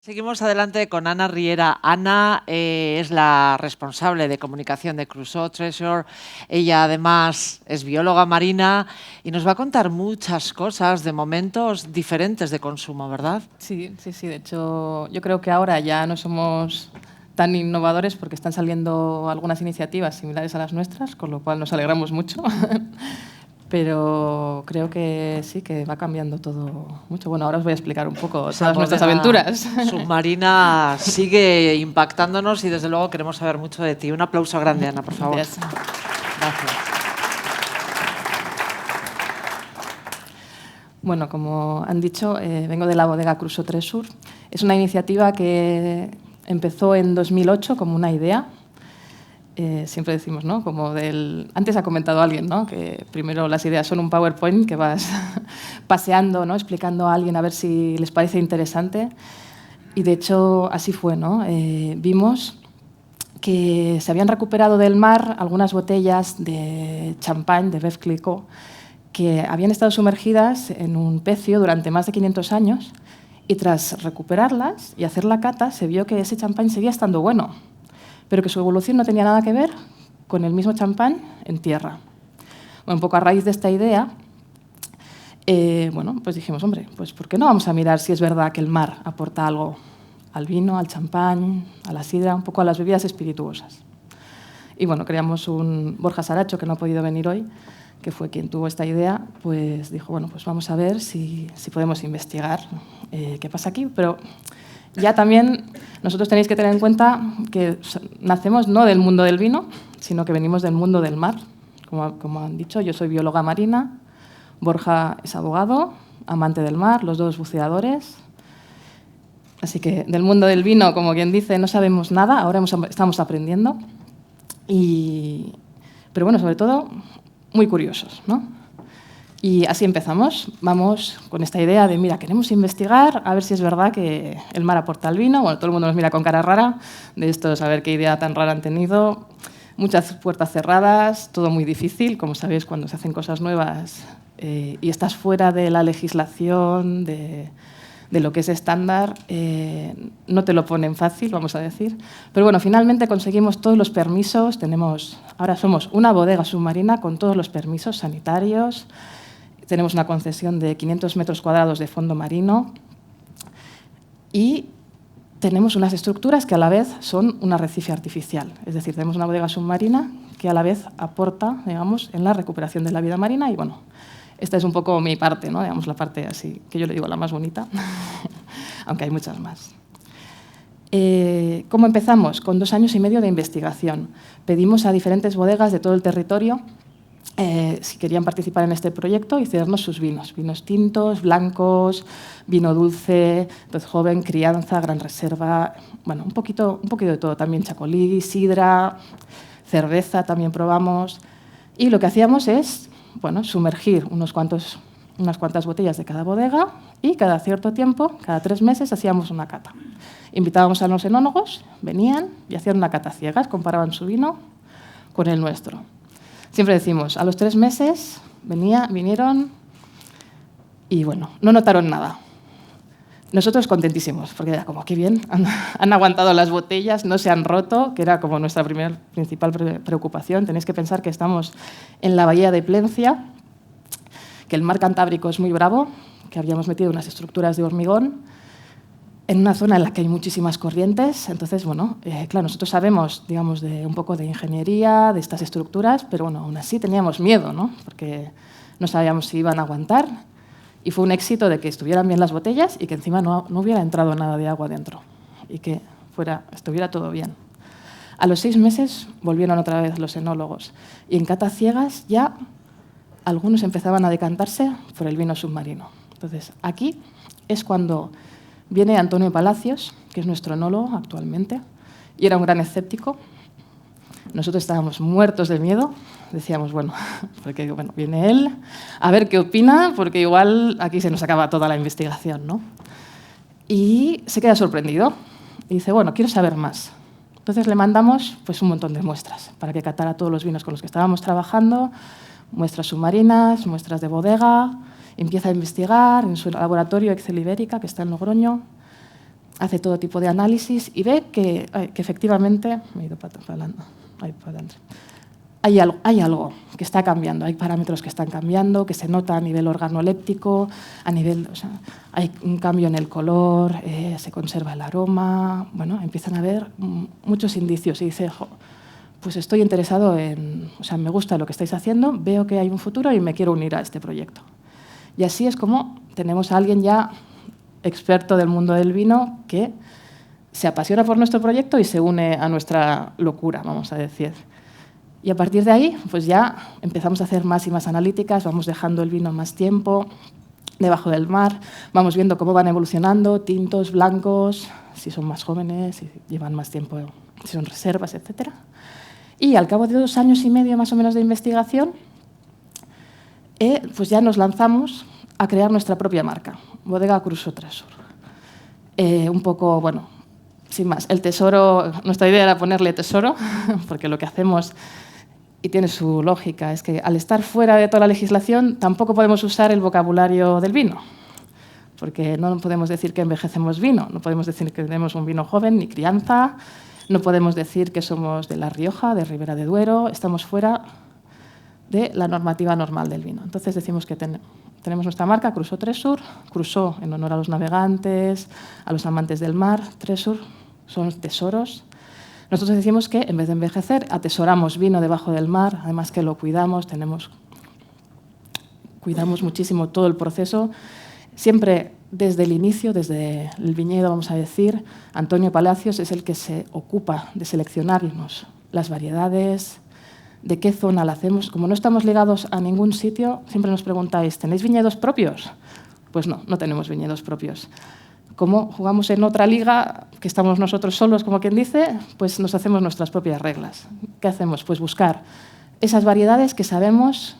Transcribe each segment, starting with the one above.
Seguimos adelante con Ana Riera. Ana es la responsable de comunicación de Crusoe Treasure. Ella además es bióloga marina y nos va a contar muchas cosas de momentos diferentes de consumo, ¿verdad? Sí. De hecho, yo creo que ahora ya no somos tan innovadores porque están saliendo algunas iniciativas similares a las nuestras, con lo cual nos alegramos mucho. Pero creo que sí, que va cambiando todo mucho. Bueno, ahora os voy a explicar un poco Esa todas nuestras bodega aventuras. submarina sigue impactándonos y desde luego queremos saber mucho de ti. Un aplauso grande, Ana, por favor. Gracias. Gracias. Bueno, como han dicho, vengo de la bodega Crusoe Treasure. Es una iniciativa que empezó en 2008 como una idea. Siempre decimos, ¿no? Como antes ha comentado alguien, ¿no? Que primero las ideas son un PowerPoint que vas paseando, ¿no? Explicando a alguien a ver si les parece interesante. Y de hecho así fue, ¿no? Vimos que se habían recuperado del mar algunas botellas de champán de Veuve Clicquot que habían estado sumergidas en un pecio durante más de 500 años y tras recuperarlas y hacer la cata se vio que ese champán seguía estando bueno, pero que su evolución no tenía nada que ver con el mismo champán en tierra. Bueno, un poco a raíz de esta idea, pues dijimos, hombre, pues ¿por qué no vamos a mirar si es verdad que el mar aporta algo al vino, al champán, a la sidra, un poco a las bebidas espirituosas? Y bueno, creamos Borja Saracho, que no ha podido venir hoy, que fue quien tuvo esta idea, pues dijo, bueno, pues vamos a ver si podemos investigar qué pasa aquí. Pero ya también nosotros tenéis que tener en cuenta que nacemos no del mundo del vino, sino que venimos del mundo del mar. Como han dicho, yo soy bióloga marina, Borja es abogado, amante del mar, los dos buceadores. Así que del mundo del vino, como quien dice, no sabemos nada, ahora estamos aprendiendo. Pero bueno, sobre todo, muy curiosos, ¿no? Y así empezamos. Vamos con esta idea de, mira, queremos investigar a ver si es verdad que el mar aporta al vino. Bueno, todo el mundo nos mira con cara rara de esto, saber qué idea tan rara han tenido. Muchas puertas cerradas, todo muy difícil. Como sabéis, cuando se hacen cosas nuevas y estás fuera de la legislación, de lo que es estándar, no te lo ponen fácil, vamos a decir. Pero bueno, finalmente conseguimos todos los permisos. Ahora somos una bodega submarina con todos los permisos sanitarios. Tenemos una concesión de 500 metros cuadrados de fondo marino y tenemos unas estructuras que a la vez son un arrecife artificial. Es decir, tenemos una bodega submarina que a la vez aporta, digamos, en la recuperación de la vida marina y bueno, esta es un poco mi parte, ¿no? Digamos, la parte así, que yo le digo la más bonita, aunque hay muchas más. ¿Cómo empezamos? Con 2 años y medio de investigación. Pedimos a diferentes bodegas de todo el territorio si querían participar en este proyecto y cedernos sus vinos. Vinos tintos, blancos, vino dulce, pez joven, crianza, gran reserva, bueno, un poquito de todo. También chacolí, sidra, cerveza también probamos. Y lo que hacíamos es sumergir unas cuantas botellas de cada bodega y cada cierto tiempo, cada 3 meses, hacíamos una cata. Invitábamos a los enólogos, venían y hacían una cata ciegas, comparaban su vino con el nuestro. Siempre decimos, a los 3 meses vinieron y bueno, no notaron nada. Nosotros contentísimos, porque era como, qué bien, han aguantado las botellas, no se han roto, que era como nuestra principal preocupación. Tenéis que pensar que estamos en la bahía de Plencia, que el mar Cantábrico es muy bravo, que habíamos metido unas estructuras de hormigón en una zona en la que hay muchísimas corrientes. Entonces, bueno, claro, nosotros sabemos, digamos, de un poco de ingeniería, de estas estructuras, pero bueno, aún así teníamos miedo, ¿no? Porque no sabíamos si iban a aguantar. Y fue un éxito de que estuvieran bien las botellas y que encima no hubiera entrado nada de agua dentro y que estuviera todo bien. A los 6 meses volvieron otra vez los enólogos y en catas ciegas ya algunos empezaban a decantarse por el vino submarino. Entonces, aquí es cuando viene Antonio Palacios, que es nuestro enólogo actualmente, y era un gran escéptico. Nosotros estábamos muertos de miedo. Decíamos, porque viene él a ver qué opina, porque igual aquí se nos acaba toda la investigación, ¿no? Y se queda sorprendido y dice, quiero saber más. Entonces le mandamos un montón de muestras para que catara todos los vinos con los que estábamos trabajando, muestras submarinas, muestras de bodega. Empieza a investigar en su laboratorio Excel Ibérica, que está en Logroño. hace todo tipo de análisis y ve que efectivamente, me he ido para adelante, hay algo que está cambiando, hay parámetros que están cambiando, que se nota a nivel organoléptico, hay un cambio en el color, se conserva el aroma, bueno, empiezan a haber muchos indicios y dice, pues estoy interesado me gusta lo que estáis haciendo, veo que hay un futuro y me quiero unir a este proyecto. Y así es como tenemos a alguien ya experto del mundo del vino que se apasiona por nuestro proyecto y se une a nuestra locura, vamos a decir. Y a partir de ahí, pues ya empezamos a hacer más y más analíticas, vamos dejando el vino más tiempo debajo del mar, vamos viendo cómo van evolucionando, tintos, blancos, si son más jóvenes, si llevan más tiempo, si son reservas, etc. Y al cabo de 2 años y medio más o menos de investigación, pues ya nos lanzamos a crear nuestra propia marca, Bodega Cruso Tresor. Un poco, bueno, sin más, el tesoro, nuestra idea era ponerle tesoro, porque lo que hacemos, y tiene su lógica, es que al estar fuera de toda la legislación tampoco podemos usar el vocabulario del vino, porque no podemos decir que envejecemos vino, no podemos decir que tenemos un vino joven ni crianza, no podemos decir que somos de La Rioja, de Ribera de Duero, estamos fuera de la normativa normal del vino. Entonces decimos que tenemos nuestra marca, Cruso Tresor, Cruso en honor a los navegantes, a los amantes del mar, Tresor son tesoros. Nosotros decimos que en vez de envejecer, atesoramos vino debajo del mar, además que lo cuidamos, cuidamos muchísimo todo el proceso, siempre desde el inicio, desde el viñedo, vamos a decir. Antonio Palacios es el que se ocupa de seleccionarnos las variedades, de qué zona la hacemos. Como no estamos ligados a ningún sitio, siempre nos preguntáis, ¿tenéis viñedos propios? Pues no, no tenemos viñedos propios. Como jugamos en otra liga, que estamos nosotros solos, como quien dice, pues nos hacemos nuestras propias reglas. ¿Qué hacemos? Pues buscar esas variedades que sabemos,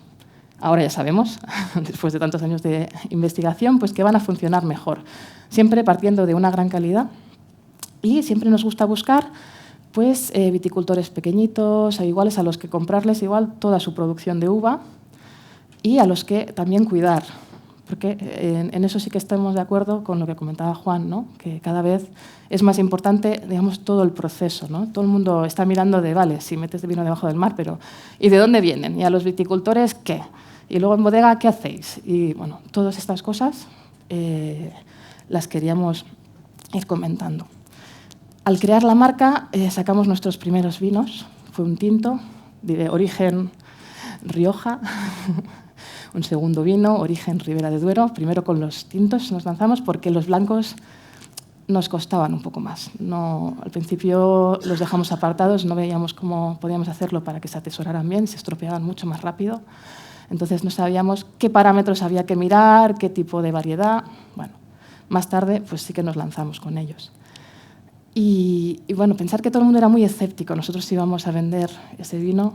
ahora ya sabemos, después de tantos años de investigación, pues que van a funcionar mejor. Siempre partiendo de una gran calidad y siempre nos gusta buscar pues viticultores pequeñitos, iguales a los que comprarles igual toda su producción de uva y a los que también cuidar. Porque en eso sí que estamos de acuerdo con lo que comentaba Juan, ¿no? Que cada vez es más importante, digamos, todo el proceso, ¿no? Todo el mundo está mirando de, vale, si metes de vino debajo del mar, pero ¿y de dónde vienen? ¿Y a los viticultores qué? Y luego en bodega, ¿qué hacéis? Y bueno, todas estas cosas las queríamos ir comentando. Al crear la marca sacamos nuestros primeros vinos, fue un tinto de origen Rioja, un segundo vino, origen Ribera de Duero. Primero con los tintos nos lanzamos porque los blancos nos costaban un poco más. No, al principio los dejamos apartados, no veíamos cómo podíamos hacerlo para que se atesoraran bien, se estropeaban mucho más rápido. Entonces no sabíamos qué parámetros había que mirar, qué tipo de variedad. Bueno, más tarde pues sí que nos lanzamos con ellos. Y bueno, pensar que todo el mundo era muy escéptico. Nosotros íbamos a vender ese vino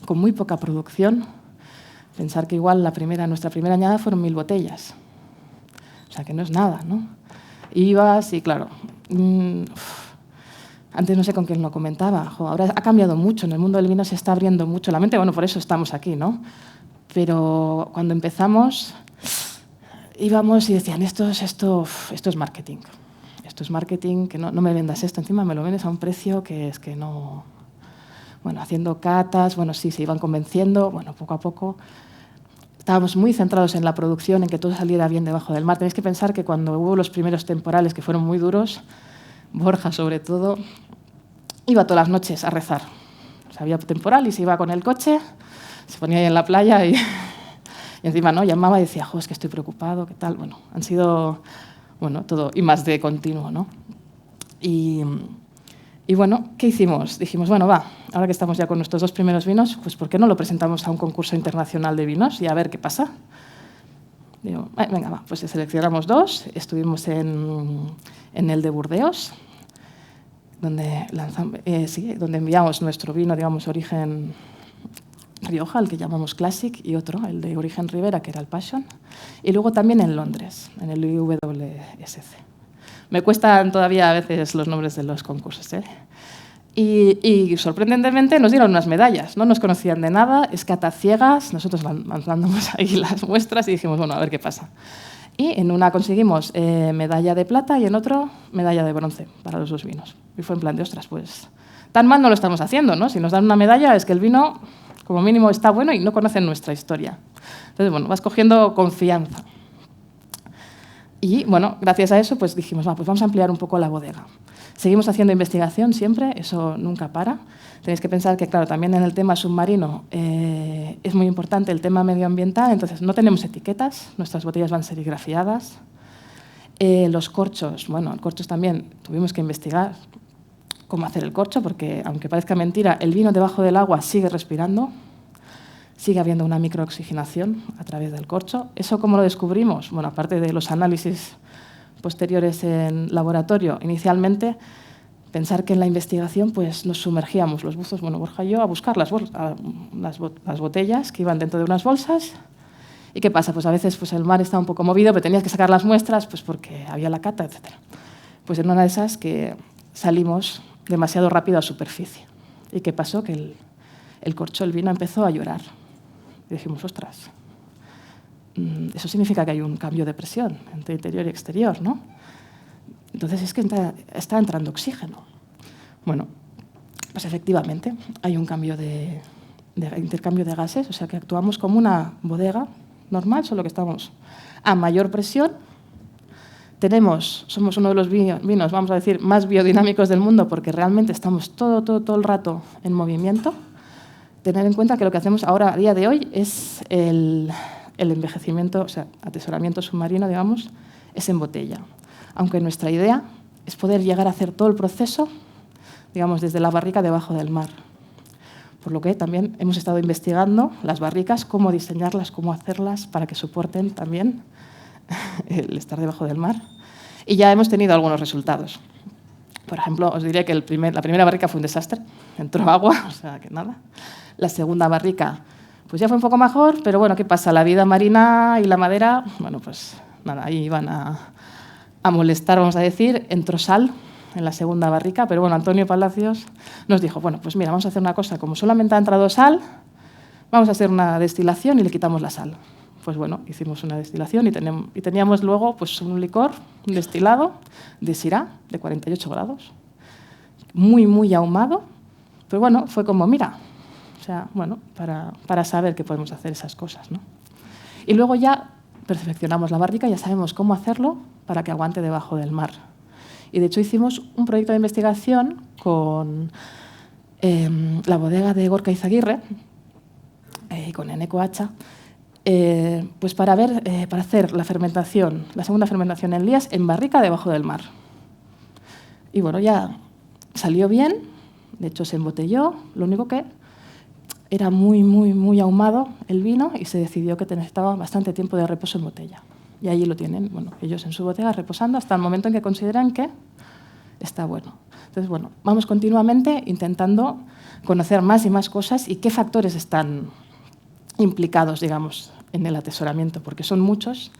con muy poca producción. Pensar que igual nuestra primera añada fueron 1000 botellas. O sea, que no es nada, ¿no? Ibas y, claro, antes no sé con quién lo comentaba, ahora ha cambiado mucho, en el mundo del vino se está abriendo mucho la mente, bueno, por eso estamos aquí, ¿no? Pero cuando empezamos, íbamos y decían, esto es marketing. Esto es marketing, que no me vendas esto, encima me lo vendes a un precio que es que no... Bueno, haciendo catas, bueno, sí, se iban convenciendo, bueno, poco a poco. Estábamos muy centrados en la producción, en que todo saliera bien debajo del mar. Tenéis que pensar que cuando hubo los primeros temporales, que fueron muy duros, Borja sobre todo, iba todas las noches a rezar. O sea, había temporal y se iba con el coche, se ponía ahí en la playa y encima no llamaba y decía, es que estoy preocupado, ¿qué tal? Bueno, han sido, bueno, todo y más de continuo, ¿no? Y bueno, ¿qué hicimos? Dijimos, bueno, va, ahora que estamos ya con nuestros 2 primeros vinos, pues ¿por qué no lo presentamos a un concurso internacional de vinos y a ver qué pasa? Digo, venga, va, pues seleccionamos 2, estuvimos en el de Burdeos, donde enviamos nuestro vino, digamos, origen Rioja, el que llamamos Classic, y otro, el de origen Ribera, que era el Passion, y luego también en Londres, en el IWSC. Me cuestan todavía a veces los nombres de los concursos, ¿eh? Y sorprendentemente nos dieron unas medallas. No nos conocían de nada, es cata ciegas. Nosotros lanzamos ahí las muestras y dijimos, bueno, a ver qué pasa. Y en una conseguimos medalla de plata y en otro medalla de bronce para los 2 vinos. Y fue en plan de, ostras, pues tan mal no lo estamos haciendo, ¿no? Si nos dan una medalla es que el vino, como mínimo, está bueno y no conocen nuestra historia. Entonces, bueno, vas cogiendo confianza. Y, bueno, gracias a eso, pues dijimos, pues vamos a ampliar un poco la bodega. Seguimos haciendo investigación siempre, eso nunca para. Tenéis que pensar que, claro, también en el tema submarino es muy importante el tema medioambiental, entonces no tenemos etiquetas, nuestras botellas van serigrafiadas. Los corchos, bueno, corchos también tuvimos que investigar cómo hacer el corcho, porque, aunque parezca mentira, el vino debajo del agua sigue respirando, sigue habiendo una microoxigenación a través del corcho. ¿Eso cómo lo descubrimos? Bueno, aparte de los análisis posteriores en laboratorio, inicialmente pensar que en la investigación pues, nos sumergíamos los buzos, bueno, Borja y yo, a buscar las botellas que iban dentro de unas bolsas. ¿Y qué pasa? Pues a veces pues, el mar está un poco movido, pero tenías que sacar las muestras pues, porque había la cata, etc. Pues en una de esas que salimos demasiado rápido a superficie. ¿Y qué pasó? Que el corcho, el vino, empezó a llorar. Y dijimos, ostras, eso significa que hay un cambio de presión entre interior y exterior, ¿no? Entonces es que está entrando oxígeno. Bueno, pues efectivamente hay un cambio de intercambio de gases, o sea que actuamos como una bodega normal, solo que estamos a mayor presión. Somos uno de los vinos, vamos a decir, más biodinámicos del mundo porque realmente estamos todo el rato en movimiento. Tener en cuenta que lo que hacemos ahora, a día de hoy, es el envejecimiento, o sea, atesoramiento submarino, digamos, es en botella. Aunque nuestra idea es poder llegar a hacer todo el proceso, digamos, desde la barrica debajo del mar. Por lo que también hemos estado investigando las barricas, cómo diseñarlas, cómo hacerlas para que soporten también el estar debajo del mar. Y ya hemos tenido algunos resultados. Por ejemplo, os diré que la primera barrica fue un desastre, entró agua, o sea que nada. La segunda barrica pues ya fue un poco mejor, pero bueno, ¿qué pasa? La vida marina y la madera, bueno, pues nada, ahí iban a molestar, vamos a decir. Entró sal en la segunda barrica, pero bueno, Antonio Palacios nos dijo, bueno, pues mira, vamos a hacer una cosa, como solamente ha entrado sal, vamos a hacer una destilación y le quitamos la sal. Pues bueno, hicimos una destilación y teníamos luego pues, un licor, un destilado de Syrah, de 48 grados, muy ahumado, pero bueno, fue como, mira, o sea, bueno, para saber que podemos hacer esas cosas, ¿no? Y luego ya perfeccionamos la barrica, ya sabemos cómo hacerlo para que aguante debajo del mar. Y de hecho hicimos un proyecto de investigación con la bodega de Gorka Izaguirre y con Eneco Hacha, pues para hacer la fermentación, la segunda fermentación en lías en barrica debajo del mar. Y bueno, ya salió bien, de hecho se embotelló, lo único que era muy ahumado el vino y se decidió que necesitaba bastante tiempo de reposo en botella. Y allí lo tienen, bueno, ellos en su botella reposando hasta el momento en que consideran que está bueno. Entonces, bueno, vamos continuamente intentando conocer más y más cosas y qué factores están implicados, digamos, en el atesoramiento, porque son muchos.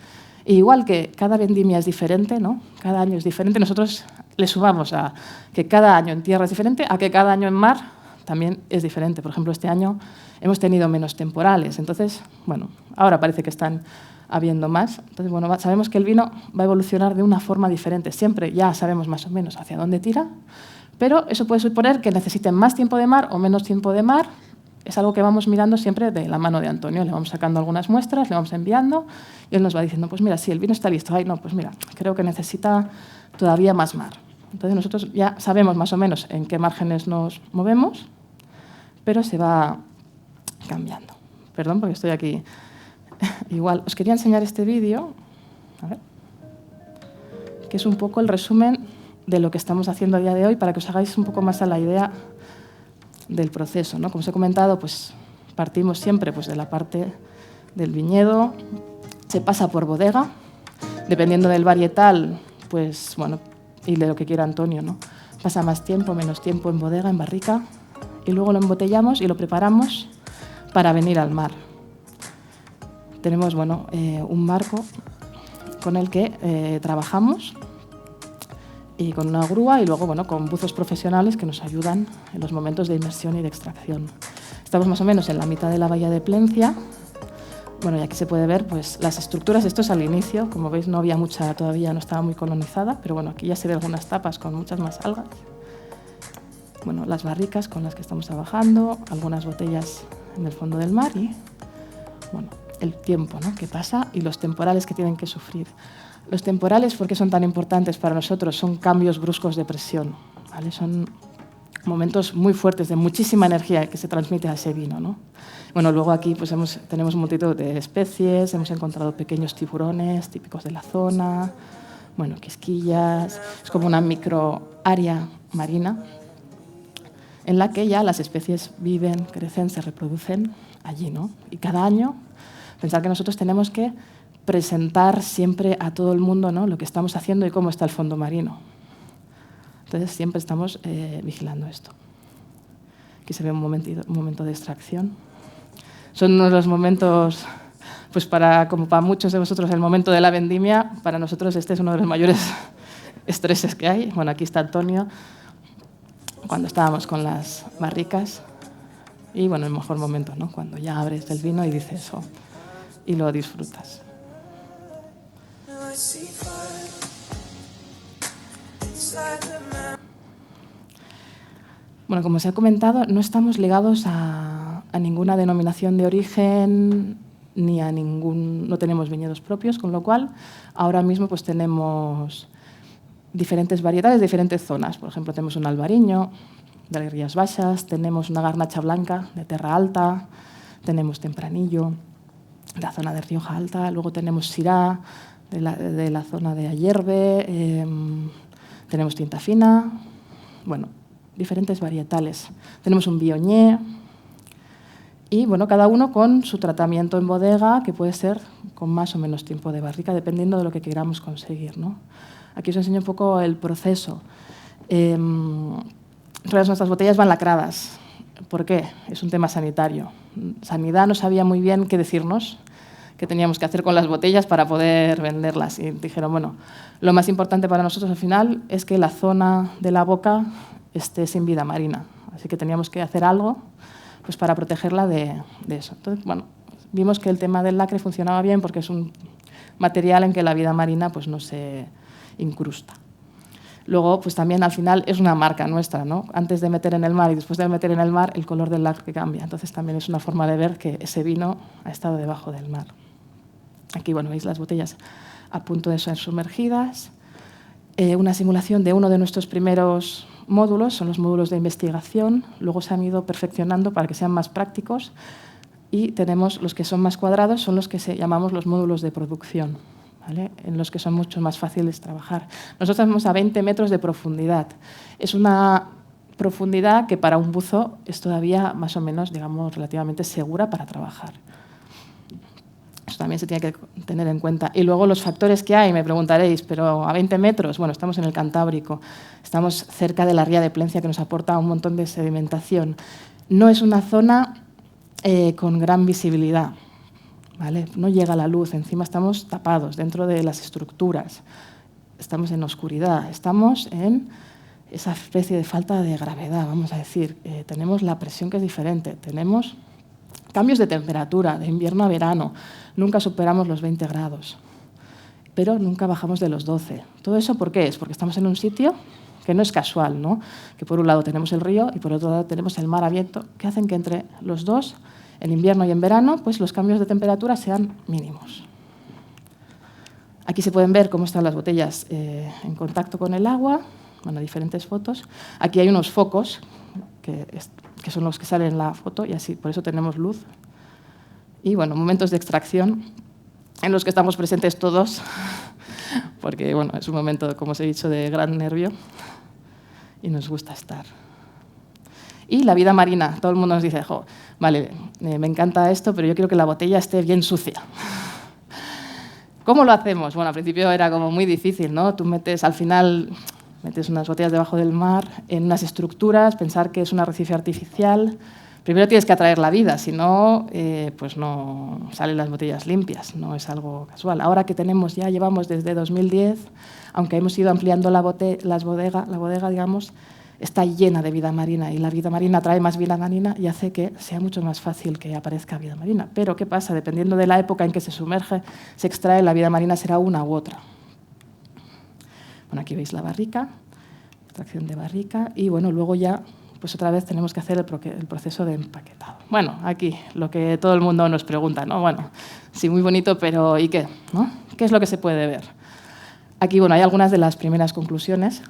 E igual que cada vendimia es diferente, ¿no? Cada año es diferente, nosotros le sumamos a que cada año en tierra es diferente, a que cada año en mar también es diferente. Por ejemplo, este año hemos tenido menos temporales, entonces, bueno, ahora parece que están habiendo más. Entonces, bueno, sabemos que el vino va a evolucionar de una forma diferente. Siempre ya sabemos más o menos hacia dónde tira, pero eso puede suponer que necesiten más tiempo de mar o menos tiempo de mar. Es algo que vamos mirando siempre de la mano de Antonio. Le vamos sacando algunas muestras, le vamos enviando y él nos va diciendo, pues mira, sí, el vino está listo. Ay, no, pues mira, creo que necesita todavía más mar. Entonces nosotros ya sabemos más o menos en qué márgenes nos movemos, pero se va cambiando. Perdón, porque estoy aquí. Igual, os quería enseñar este vídeo, a ver, que es un poco el resumen de lo que estamos haciendo a día de hoy para que os hagáis un poco más a la idea del proceso, ¿no? Como os he comentado, pues partimos siempre pues, de la parte del viñedo, se pasa por bodega, dependiendo del varietal, pues bueno, y de lo que quiera Antonio, ¿no? Pasa más tiempo, menos tiempo en bodega, en barrica, y luego lo embotellamos y lo preparamos para venir al mar. Tenemos bueno, un barco con el que trabajamos y con una grúa y luego bueno, con buzos profesionales que nos ayudan en los momentos de inmersión y de extracción. Estamos más o menos en la mitad de la bahía de Plencia, Bueno, y aquí se puede ver pues, las estructuras. Esto es al inicio, como veis no había mucha todavía, no estaba muy colonizada, pero bueno, aquí ya se ven algunas tapas con muchas más algas. Bueno, las barricas con las que estamos trabajando, algunas botellas en el fondo del mar y bueno, el tiempo, ¿no?, que pasa y los temporales que tienen que sufrir. Los temporales, ¿por qué son tan importantes para nosotros? Son cambios bruscos de presión, ¿vale? Son momentos muy fuertes de muchísima energía que se transmite a ese vino, ¿no? Bueno, luego aquí pues tenemos un multitud de especies, hemos encontrado pequeños tiburones típicos de la zona, bueno, quisquillas, es como una micro área marina en la que ya las especies viven, crecen, se reproducen allí, ¿no? Y cada año, pensar que nosotros tenemos que presentar siempre a todo el mundo, ¿no?, lo que estamos haciendo y cómo está el fondo marino. Entonces siempre estamos vigilando esto. Aquí se ve un momento de extracción. Son uno de los momentos, pues como para muchos de vosotros el momento de la vendimia, para nosotros este es uno de los mayores estreses que hay. Bueno, aquí está Antonio, cuando estábamos con las barricas. Y bueno, el mejor momento, ¿no?, cuando ya abres el vino y dices eso y lo disfrutas. Bueno, como se ha comentado, no estamos ligados a ninguna denominación de origen ni a no tenemos viñedos propios, con lo cual ahora mismo pues tenemos diferentes variedades de diferentes zonas. Por ejemplo, tenemos un albariño de las Rías Baixas, tenemos una garnacha blanca de Terra Alta, tenemos tempranillo de la zona de Rioja Alta, luego tenemos sirá de la zona de Ayerbe, tenemos tinta fina, bueno, diferentes varietales. Tenemos un viognier y, bueno, cada uno con su tratamiento en bodega, que puede ser con más o menos tiempo de barrica, dependiendo de lo que queramos conseguir, ¿no? Aquí os enseño un poco el proceso. Nuestras botellas van lacradas. ¿Por qué? Es un tema sanitario. Sanidad no sabía muy bien qué decirnos, qué teníamos que hacer con las botellas para poder venderlas. Y dijeron, bueno, lo más importante para nosotros al final es que la zona de la boca esté sin vida marina. Así que teníamos que hacer algo pues, para protegerla de eso. Entonces, bueno, vimos que el tema del lacre funcionaba bien porque es un material en que la vida marina pues, no se incrusta. Luego, pues también al final es una marca nuestra, ¿no? Antes de meter en el mar y después de meter en el mar, el color del lacre cambia. Entonces también es una forma de ver que ese vino ha estado debajo del mar. Aquí, bueno, veis las botellas a punto de ser sumergidas. Una simulación de uno de nuestros primeros módulos, son los módulos de investigación. Luego se han ido perfeccionando para que sean más prácticos. Y tenemos los que son más cuadrados, son los que llamamos los módulos de producción, ¿vale?, en los que son mucho más fáciles trabajar. Nosotros estamos a 20 metros de profundidad. Es una profundidad que para un buzo es todavía más o menos, digamos, relativamente segura para trabajar. Eso también se tiene que tener en cuenta. Y luego los factores que hay, me preguntaréis, pero a 20 metros, bueno, estamos en el Cantábrico, estamos cerca de la ría de Plencia que nos aporta un montón de sedimentación. No es una zona con gran visibilidad, ¿vale? No llega la luz, encima estamos tapados dentro de las estructuras, estamos en oscuridad, estamos en esa especie de falta de gravedad, vamos a decir. Tenemos la presión que es diferente, tenemos cambios de temperatura, de invierno a verano, nunca superamos los 20 grados, pero nunca bajamos de los 12. ¿Todo eso por qué es? Porque estamos en un sitio que no es casual, ¿no? Que por un lado tenemos el río y por otro lado tenemos el mar abierto, que hacen que entre los dos, en invierno y en verano, pues los cambios de temperatura sean mínimos. Aquí se pueden ver cómo están las botellas en contacto con el agua, bueno, diferentes fotos. Aquí hay unos focos, que son los que salen en la foto, y así, por eso tenemos luz. Y bueno, momentos de extracción en los que estamos presentes todos, porque bueno, es un momento, como os he dicho, de gran nervio y nos gusta estar. Y la vida marina, todo el mundo nos dice, jo, vale, me encanta esto, pero yo quiero que la botella esté bien sucia. ¿Cómo lo hacemos? Bueno, al principio era como muy difícil, ¿no? Tú al final metes unas botellas debajo del mar, en unas estructuras, pensar que es un arrecife artificial. Primero tienes que atraer la vida, si no, pues no salen las botellas limpias, no es algo casual. Ahora que llevamos desde 2010, aunque hemos ido ampliando la bodega, digamos, está llena de vida marina y la vida marina trae más vida marina y hace que sea mucho más fácil que aparezca vida marina. Pero ¿qué pasa? Dependiendo de la época en que se sumerge, se extrae, la vida marina será una u otra. Bueno, aquí veis la barrica, extracción de barrica y bueno, luego ya pues otra vez tenemos que hacer el proceso de empaquetado. Bueno, aquí lo que todo el mundo nos pregunta, ¿no? Bueno, sí, muy bonito, pero ¿y qué? ¿No? ¿Qué es lo que se puede ver? Aquí, bueno, hay algunas de las primeras conclusiones.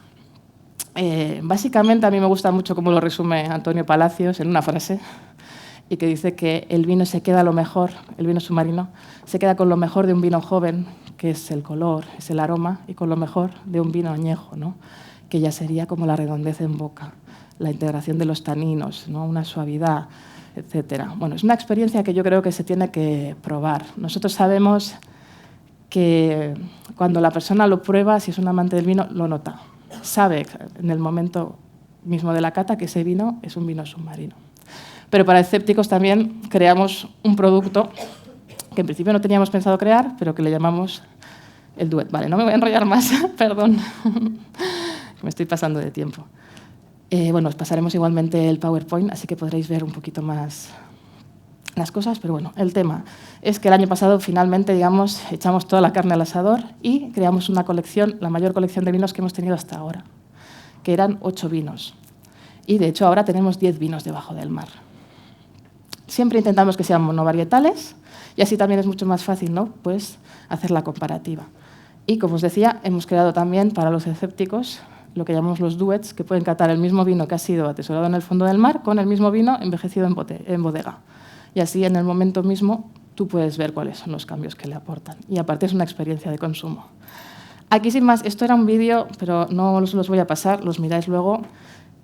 Básicamente, a mí me gusta mucho cómo lo resume Antonio Palacios en una frase, y que dice que el vino se queda lo mejor, el vino submarino, se queda con lo mejor de un vino joven, que es el color, es el aroma, y con lo mejor de un vino añejo, ¿no? Que ya sería como la redondez en boca, la integración de los taninos, ¿no? Una suavidad, etcétera. Bueno, es una experiencia que yo creo que se tiene que probar. Nosotros sabemos que cuando la persona lo prueba, si es un amante del vino, lo nota. Sabe en el momento mismo de la cata que ese vino es un vino submarino. Pero para escépticos también creamos un producto que en principio no teníamos pensado crear, pero que le llamamos el Duet. Vale, no me voy a enrollar más, perdón, me estoy pasando de tiempo. Bueno, os pasaremos igualmente el PowerPoint, así que podréis ver un poquito más las cosas, pero bueno, el tema es que el año pasado finalmente, digamos, echamos toda la carne al asador y creamos una colección, la mayor colección de vinos que hemos tenido hasta ahora, que eran 8 vinos. Y de hecho ahora tenemos 10 vinos debajo del mar. Siempre intentamos que sean monovarietales y así también es mucho más fácil, ¿no? Pues hacer la comparativa. Y como os decía, hemos creado también para los escépticos lo que llamamos los duets, que pueden catar el mismo vino que ha sido atesorado en el fondo del mar con el mismo vino envejecido en bodega. Y así en el momento mismo tú puedes ver cuáles son los cambios que le aportan. Y aparte es una experiencia de consumo. Aquí sin más, esto era un vídeo, pero no os los voy a pasar, los miráis luego,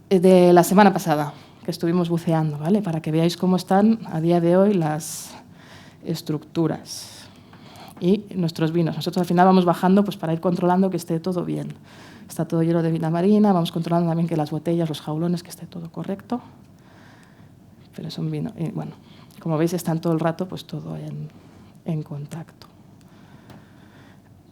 de la semana pasada, que estuvimos buceando, ¿vale? Para que veáis cómo están a día de hoy las estructuras y nuestros vinos. Nosotros al final vamos bajando pues, para ir controlando que esté todo bien. Está todo lleno de vida marina, vamos controlando también que las botellas, los jaulones, que esté todo correcto. Pero es un vino. Y bueno, como veis, están todo el rato pues, todo en contacto.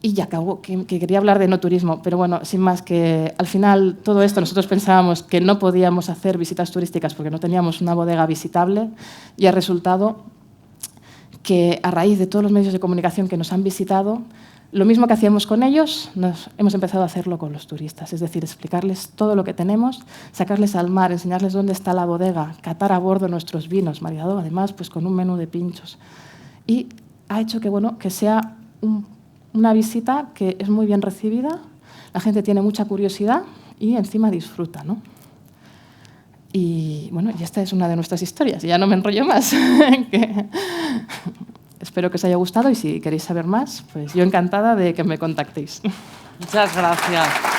Y ya acabo, que quería hablar de no turismo, pero bueno, sin más, que al final todo esto nosotros pensábamos que no podíamos hacer visitas turísticas porque no teníamos una bodega visitable y ha resultado que a raíz de todos los medios de comunicación que nos han visitado, lo mismo que hacíamos con ellos, hemos empezado a hacerlo con los turistas, es decir, explicarles todo lo que tenemos, sacarles al mar, enseñarles dónde está la bodega, catar a bordo nuestros vinos, maridado además pues, con un menú de pinchos. Y ha hecho que, bueno, que sea una visita que es muy bien recibida, la gente tiene mucha curiosidad y encima disfruta, ¿no? Y bueno, y esta es una de nuestras historias, y ya no me enrollo más. Espero que os haya gustado y si queréis saber más, pues yo encantada de que me contactéis. Muchas gracias.